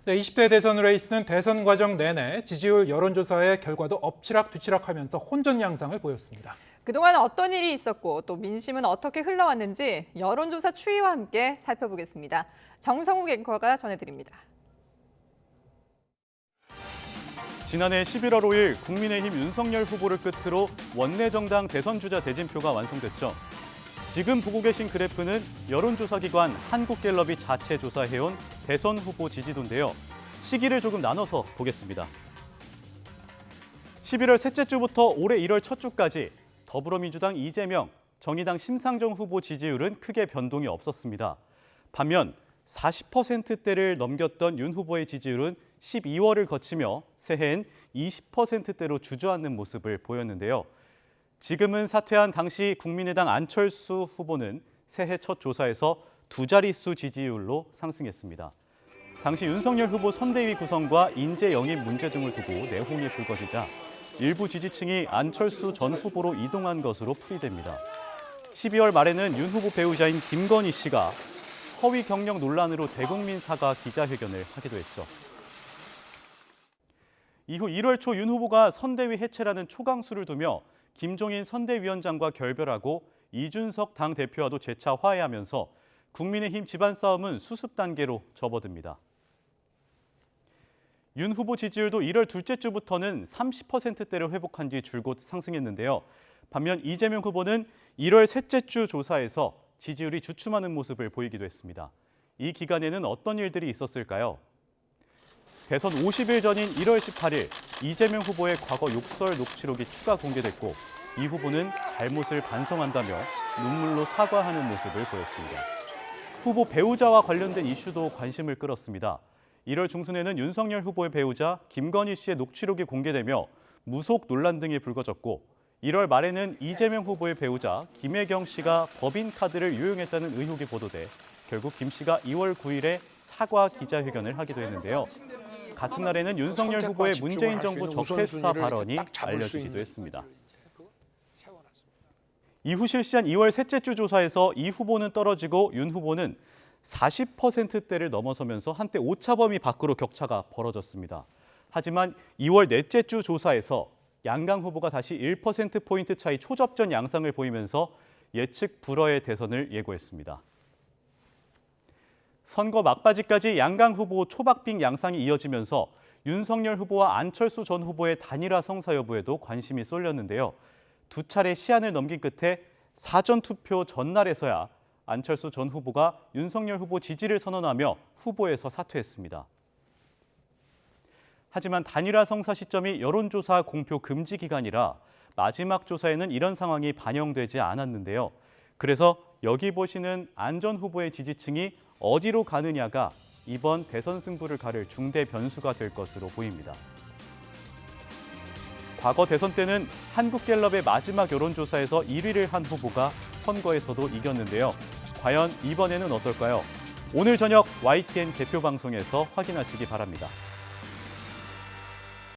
네, 20대 대선 레이스는 대선 과정 내내 지지율 여론조사의 결과도 엎치락뒤치락하면서 혼전 양상을 보였습니다. 그동안 어떤 일이 있었고 또 민심은 어떻게 흘러왔는지 여론조사 추이와 함께 살펴보겠습니다. 정성욱 앵커가 전해드립니다. 지난해 11월 5일 국민의힘 윤석열 후보를 끝으로 원내정당 대선주자 대진표가 완성됐죠. 지금 보고 계신 그래프는 여론조사기관 한국갤럽이 자체 조사해온 대선 후보 지지도인데요. 시기를 조금 나눠서 보겠습니다. 11월 셋째 주부터 올해 1월 첫 주까지 더불어민주당 이재명, 정의당 심상정 후보 지지율은 크게 변동이 없었습니다. 반면 40%대를 넘겼던 윤 후보의 지지율은 12월을 거치며 새해엔 20%대로 주저앉는 모습을 보였는데요. 지금은 사퇴한 당시 국민의당 안철수 후보는 새해 첫 조사에서 두 자릿수 지지율로 상승했습니다. 당시 윤석열 후보 선대위 구성과 인재 영입 문제 등을 두고 내홍이 불거지자 일부 지지층이 안철수 전 후보로 이동한 것으로 풀이됩니다. 12월 말에는 윤 후보 배우자인 김건희 씨가 허위 경력 논란으로 대국민 사과 기자회견을 하기도 했죠. 이후 1월 초 윤 후보가 선대위 해체라는 초강수를 두며 김종인 선대위원장과 결별하고 이준석 당대표와도 재차 화해하면서 국민의힘 집안 싸움은 수습 단계로 접어듭니다. 윤 후보 지지율도 1월 둘째 주부터는 30%대를 회복한 뒤 줄곧 상승했는데요. 반면 이재명 후보는 1월 셋째 주 조사에서 지지율이 주춤하는 모습을 보이기도 했습니다. 이 기간에는 어떤 일들이 있었을까요? 대선 50일 전인 1월 18일 이재명 후보의 과거 욕설 녹취록이 추가 공개됐고 이 후보는 잘못을 반성한다며 눈물로 사과하는 모습을 보였습니다. 후보 배우자와 관련된 이슈도 관심을 끌었습니다. 1월 중순에는 윤석열 후보의 배우자 김건희 씨의 녹취록이 공개되며 무속 논란 등이 불거졌고 1월 말에는 이재명 후보의 배우자 김혜경 씨가 법인카드를 유용했다는 의혹이 보도돼 결국 김 씨가 2월 9일에 사과 기자회견을 하기도 했는데요. 같은 날에는 윤석열 후보의 문재인 정부 적폐수사 발언이 알려지기도 했습니다. 이후 실시한 2월 셋째 주 조사에서 이 후보는 떨어지고 윤 후보는 40%대를 넘어서면서 한때 오차범위 밖으로 격차가 벌어졌습니다. 하지만 2월 넷째 주 조사에서 양강 후보가 다시 1%포인트 차이 초접전 양상을 보이면서 예측 불허의 대선을 예고했습니다. 선거 막바지까지 양강 후보 초박빙 양상이 이어지면서 윤석열 후보와 안철수 전 후보의 단일화 성사 여부에도 관심이 쏠렸는데요. 두 차례 시한을 넘긴 끝에 사전투표 전날에서야 안철수 전 후보가 윤석열 후보 지지를 선언하며 후보에서 사퇴했습니다. 하지만 단일화 성사 시점이 여론조사 공표 금지 기간이라 마지막 조사에는 이런 상황이 반영되지 않았는데요. 그래서 여기 보시는 안 전 후보의 지지층이 어디로 가느냐가 이번 대선 승부를 가를 중대 변수가 될 것으로 보입니다. 과거 대선 때는 한국갤럽의 마지막 여론조사에서 1위를 한 후보가 선거에서도 이겼는데요. 과연 이번에는 어떨까요? 오늘 저녁 YTN 대표 방송에서 확인하시기 바랍니다.